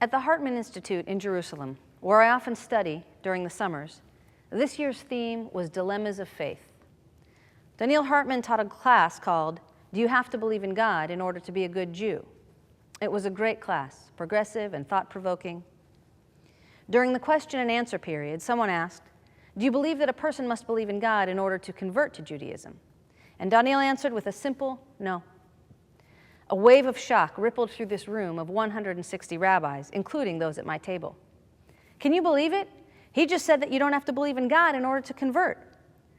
At the Hartman Institute in Jerusalem, where I often study during the summers, this year's theme was Dilemmas of Faith. Daniel Hartman taught a class called, Do You Have to Believe in God in Order to Be a Good Jew? It was a great class, progressive and thought-provoking. During the question and answer period, someone asked, do you believe that a person must believe in God in order to convert to Judaism? And Daniel answered with a simple no. A wave of shock rippled through this room of 160 rabbis, including those at my table. Can you believe it? He just said that you don't have to believe in God in order to convert,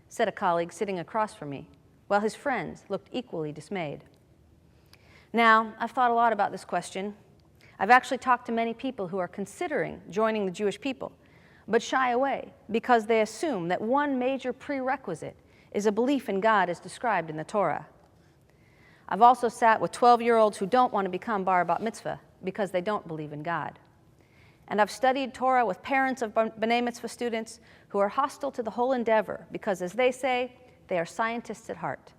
said a colleague sitting across from me, while his friends looked equally dismayed. Now, I've thought a lot about this question. I've actually talked to many people who are considering joining the Jewish people, but shy away because they assume that one major prerequisite is a belief in God as described in the Torah. I've also sat with 12-year-olds who don't want to become bar bat mitzvah because they don't believe in God. And I've studied Torah with parents of B'nai Mitzvah students who are hostile to the whole endeavor because, as they say, they are scientists at heart.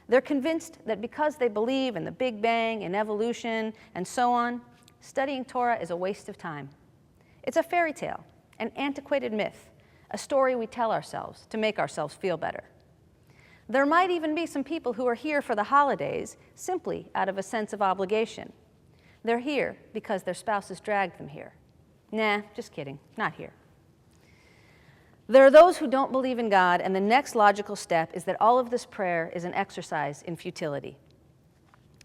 They're convinced that because they believe in the Big Bang and evolution and so on, studying Torah is a waste of time. It's a fairy tale, an antiquated myth, a story we tell ourselves to make ourselves feel better. There might even be some people who are here for the holidays simply out of a sense of obligation. They're here because their spouses dragged them here. Nah, just kidding, not here. There are those who don't believe in God, and the next logical step is that all of this prayer is an exercise in futility.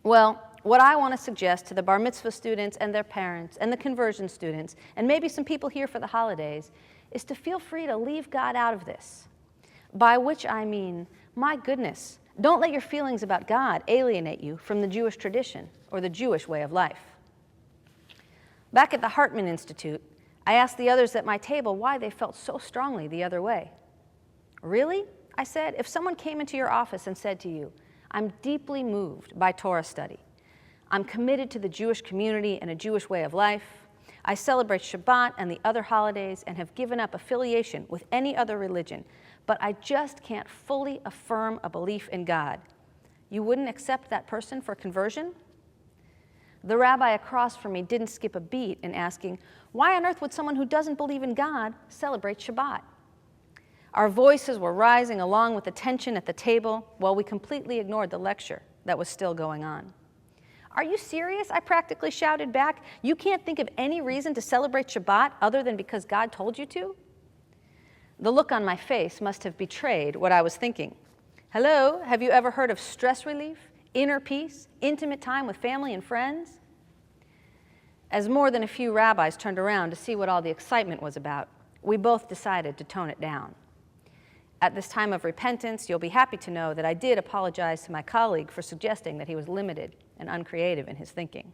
Well, what I want to suggest to the bar mitzvah students and their parents and the conversion students, and maybe some people here for the holidays, is to feel free to leave God out of this. By which I mean, my goodness, don't let your feelings about God alienate you from the Jewish tradition or the Jewish way of life. Back at the Hartman Institute, I asked the others at my table why they felt so strongly the other way. Really? I said, if someone came into your office and said to you, I'm deeply moved by Torah study. I'm committed to the Jewish community and a Jewish way of life. I celebrate Shabbat and the other holidays and have given up affiliation with any other religion, but I just can't fully affirm a belief in God. You wouldn't accept that person for conversion? The rabbi across from me didn't skip a beat in asking, why on earth would someone who doesn't believe in God celebrate Shabbat? Our voices were rising along with the tension at the table while we completely ignored the lecture that was still going on. Are you serious? I practically shouted back. You can't think of any reason to celebrate Shabbat other than because God told you to? The look on my face must have betrayed what I was thinking. Hello, have you ever heard of stress relief, inner peace, intimate time with family and friends? As more than a few rabbis turned around to see what all the excitement was about, we both decided to tone it down. At this time of repentance, you'll be happy to know that I did apologize to my colleague for suggesting that he was limited and uncreative in his thinking.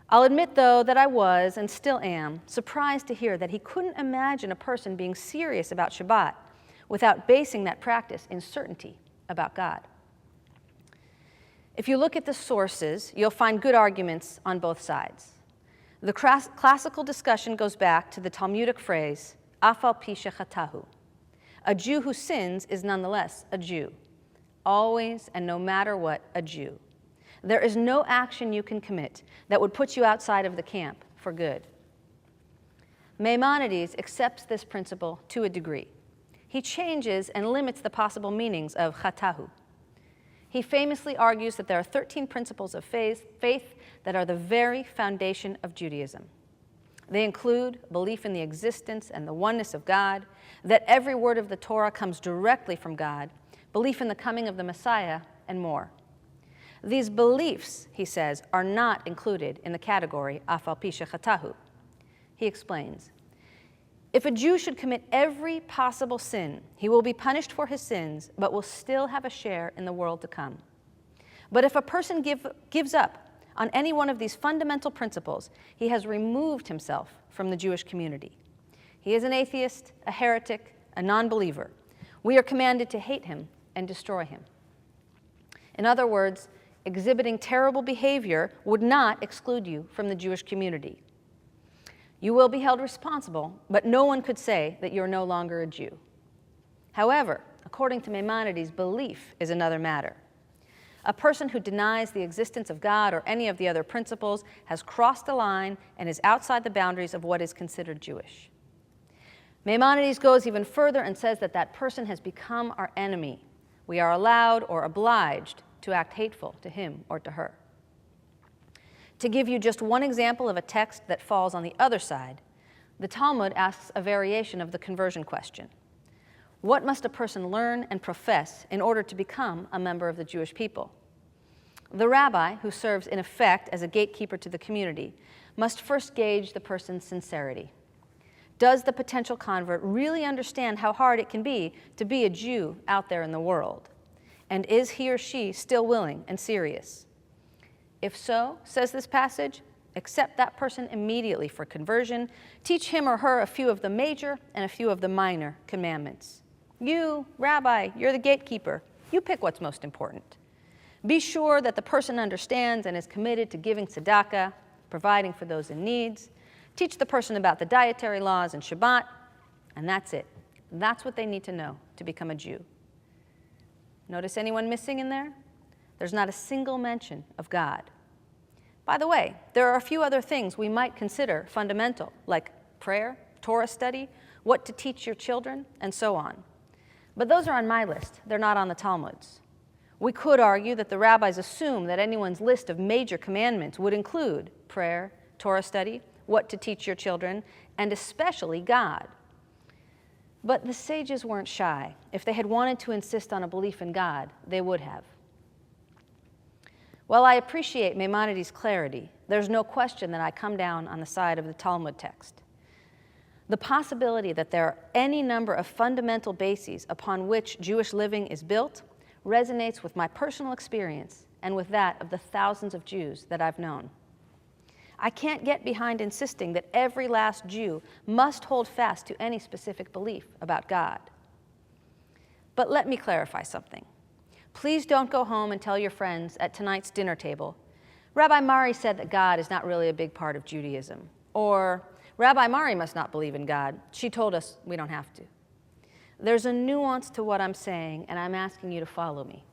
I'll admit, though, that I was, and still am, surprised to hear that he couldn't imagine a person being serious about Shabbat without basing that practice in certainty about God. If you look at the sources, you'll find good arguments on both sides. The classical discussion goes back to the Talmudic phrase, af al pi shechatahu. A Jew who sins is nonetheless a Jew. Always and no matter what, a Jew. There is no action you can commit that would put you outside of the camp for good. Maimonides accepts this principle to a degree. He changes and limits the possible meanings of chatahu. He famously argues that there are 13 principles of faith that are the very foundation of Judaism. They include belief in the existence and the oneness of God, that every word of the Torah comes directly from God, belief in the coming of the Messiah, and more. These beliefs, he says, are not included in the category af al pi shechatahu. He explains, if a Jew should commit every possible sin, he will be punished for his sins, but will still have a share in the world to come. But if a person gives up on any one of these fundamental principles, he has removed himself from the Jewish community. He is an atheist, a heretic, a non-believer. We are commanded to hate him and destroy him. In other words, exhibiting terrible behavior would not exclude you from the Jewish community. You will be held responsible, but no one could say that you're no longer a Jew. However, according to Maimonides, belief is another matter. A person who denies the existence of God or any of the other principles has crossed a line and is outside the boundaries of what is considered Jewish. Maimonides goes even further and says that that person has become our enemy. We are allowed or obliged to act hateful to him or to her. To give you just one example of a text that falls on the other side, the Talmud asks a variation of the conversion question. What must a person learn and profess in order to become a member of the Jewish people? The rabbi, who serves in effect as a gatekeeper to the community, must first gauge the person's sincerity. Does the potential convert really understand how hard it can be to be a Jew out there in the world? And is he or she still willing and serious? If so, says this passage, accept that person immediately for conversion. Teach him or her a few of the major and a few of the minor commandments. You, rabbi, you're the gatekeeper. You pick what's most important. Be sure that the person understands and is committed to giving tzedakah, providing for those in needs. Teach the person about the dietary laws and Shabbat, and that's it. That's what they need to know to become a Jew. Notice anyone missing in there? There's not a single mention of God. By the way, there are a few other things we might consider fundamental, like prayer, Torah study, what to teach your children, and so on. But those are on my list. They're not on the Talmud's. We could argue that the rabbis assume that anyone's list of major commandments would include prayer, Torah study, what to teach your children, and especially God. But the sages weren't shy. If they had wanted to insist on a belief in God, they would have. While I appreciate Maimonides' clarity, there's no question that I come down on the side of the Talmud text. The possibility that there are any number of fundamental bases upon which Jewish living is built resonates with my personal experience and with that of the thousands of Jews that I've known. I can't get behind insisting that every last Jew must hold fast to any specific belief about God. But let me clarify something. Please don't go home and tell your friends at tonight's dinner table, Rabbi Mari said that God is not really a big part of Judaism, or Rabbi Mari must not believe in God. She told us we don't have to. There's a nuance to what I'm saying, and I'm asking you to follow me.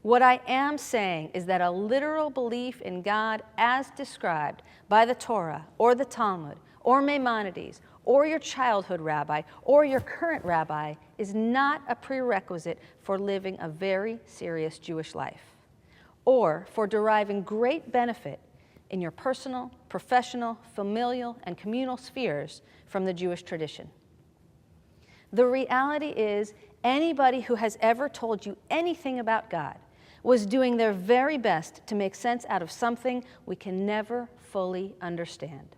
What I am saying is that a literal belief in God as described by the Torah or the Talmud or Maimonides or your childhood rabbi or your current rabbi is not a prerequisite for living a very serious Jewish life or for deriving great benefit in your personal, professional, familial, and communal spheres from the Jewish tradition. The reality is anybody who has ever told you anything about God was doing their very best to make sense out of something we can never fully understand.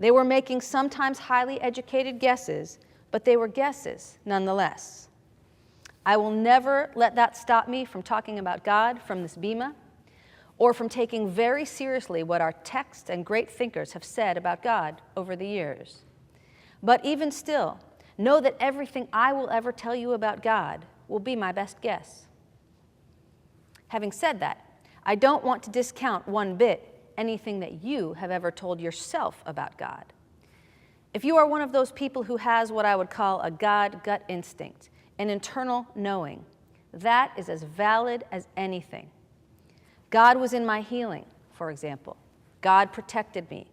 They were making sometimes highly educated guesses, but they were guesses nonetheless. I will never let that stop me from talking about God from this bima, or from taking very seriously what our texts and great thinkers have said about God over the years. But even still, know that everything I will ever tell you about God will be my best guess. Having said that, I don't want to discount one bit anything that you have ever told yourself about God. If you are one of those people who has what I would call a God gut instinct, an internal knowing, that is as valid as anything. God was in my healing, for example. God protected me.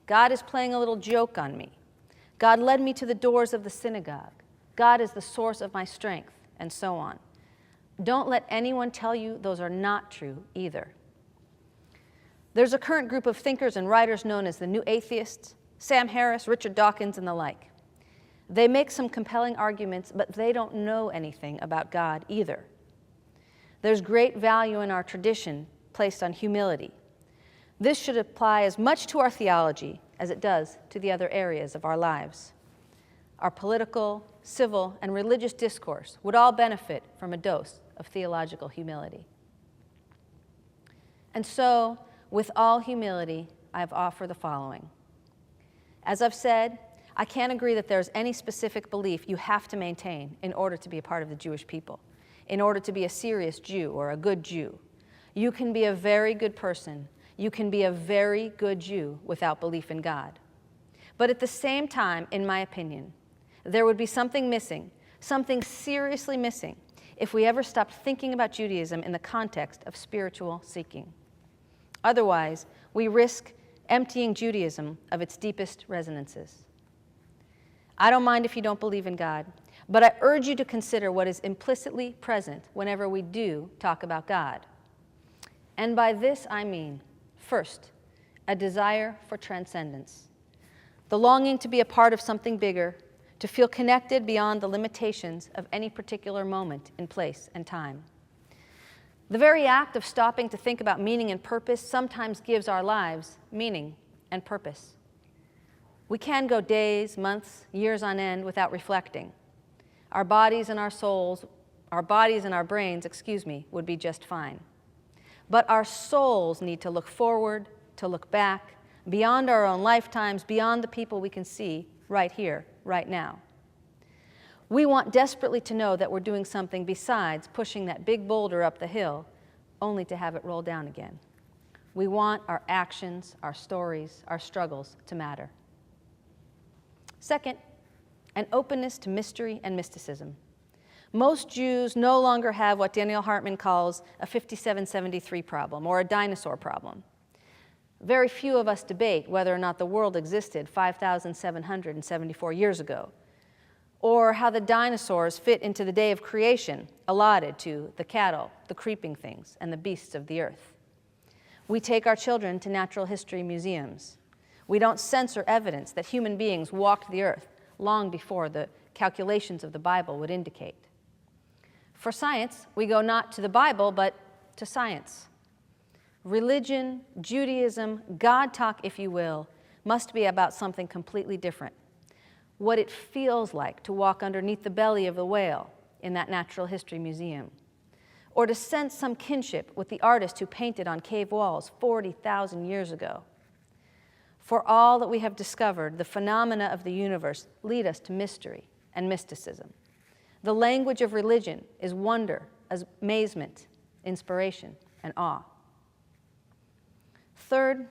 God is playing a little joke on me. God led me to the doors of the synagogue. God is the source of my strength, and so on. Don't let anyone tell you those are not true either. There's a current group of thinkers and writers known as the New Atheists, Sam Harris, Richard Dawkins, and the like. They make some compelling arguments, but they don't know anything about God either. There's great value in our tradition placed on humility. This should apply as much to our theology as it does to the other areas of our lives. Our political, civil, and religious discourse would all benefit from a dose of theological humility. And so, with all humility, I have offered the following. As I've said, I can't agree that there's any specific belief you have to maintain in order to be a part of the Jewish people, in order to be a serious Jew or a good Jew. You can be a very good person. You can be a very good Jew without belief in God. But at the same time, in my opinion, there would be something missing, something seriously missing, if we ever stopped thinking about Judaism in the context of spiritual seeking. Otherwise, we risk emptying Judaism of its deepest resonances. I don't mind if you don't believe in God, but I urge you to consider what is implicitly present whenever we do talk about God. And by this I mean, first, a desire for transcendence, the longing to be a part of something bigger, to feel connected beyond the limitations of any particular moment in place and time. The very act of stopping to think about meaning and purpose sometimes gives our lives meaning and purpose. We can go days, months, years on end without reflecting. Our bodies and our souls, our bodies and our brains, would be just fine. But our souls need to look forward, to look back, beyond our own lifetimes, beyond the people we can see right here, right now. We want desperately to know that we're doing something besides pushing that big boulder up the hill, only to have it roll down again. We want our actions, our stories, our struggles to matter. Second, an openness to mystery and mysticism. Most Jews no longer have what Daniel Hartman calls a 5773 problem, or a dinosaur problem. Very few of us debate whether or not the world existed 5,774 years ago, or how the dinosaurs fit into the day of creation allotted to the cattle, the creeping things, and the beasts of the earth. We take our children to natural history museums. We don't censor evidence that human beings walked the earth long before the calculations of the Bible would indicate. For science, we go not to the Bible, but to science. Religion, Judaism, God talk, if you will, must be about something completely different. What it feels like to walk underneath the belly of the whale in that natural history museum, or to sense some kinship with the artist who painted on cave walls 40,000 years ago. For all that we have discovered, the phenomena of the universe lead us to mystery and mysticism. The language of religion is wonder, amazement, inspiration, and awe. Third,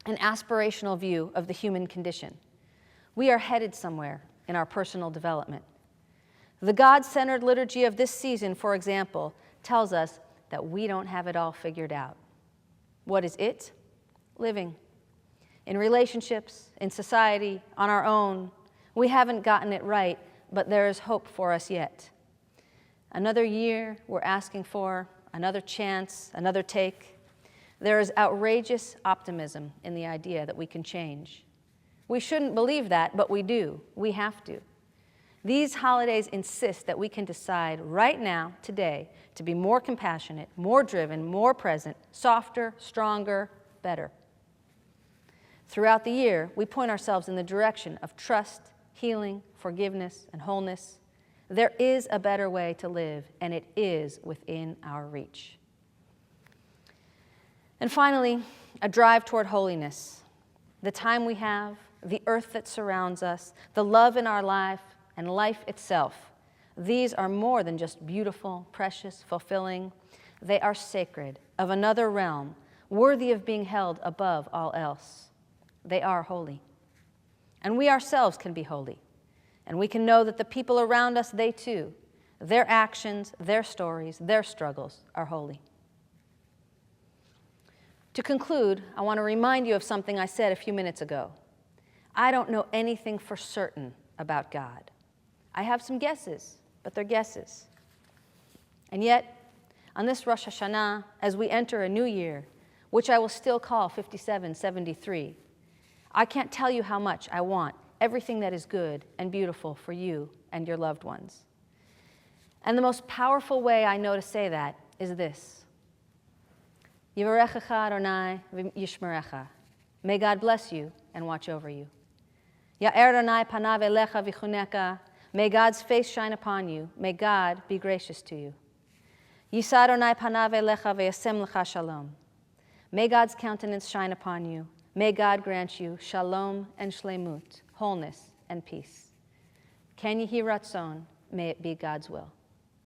an aspirational view of the human condition. We are headed somewhere in our personal development. The God-centered liturgy of this season, for example, tells us that we don't have it all figured out. What is it? Living. In relationships, in society, on our own, we haven't gotten it right, but there is hope for us yet. Another year we're asking for, another chance, another take. There is outrageous optimism in the idea that we can change. We shouldn't believe that, but we do. We have to. These holidays insist that we can decide right now, today, to be more compassionate, more driven, more present, softer, stronger, better. Throughout the year, we point ourselves in the direction of trust, healing, forgiveness, and wholeness. There is a better way to live, and it is within our reach. And finally, a drive toward holiness. The time we have, the earth that surrounds us, the love in our life, and life itself. These are more than just beautiful, precious, fulfilling. They are sacred, of another realm, worthy of being held above all else. They are holy. And we ourselves can be holy. And we can know that the people around us, they too, their actions, their stories, their struggles are holy. To conclude, I want to remind you of something I said a few minutes ago. I don't know anything for certain about God. I have some guesses, but they're guesses. And yet, on this Rosh Hashanah, as we enter a new year, which I will still call 5773, I can't tell you how much I want everything that is good and beautiful for you and your loved ones. And the most powerful way I know to say that is this. Yivarechecha Adonai v'yishmerecha. May God bless you and watch over you. Ya'er Adonai panav elecha v'chuneka. May God's face shine upon you. May God be gracious to you. Yisa Adonai panav elecha v'yasem lecha shalom. May God's countenance shine upon you. May God grant you shalom and shlemut, wholeness and peace. Ken yehi ratzon, may it be God's will.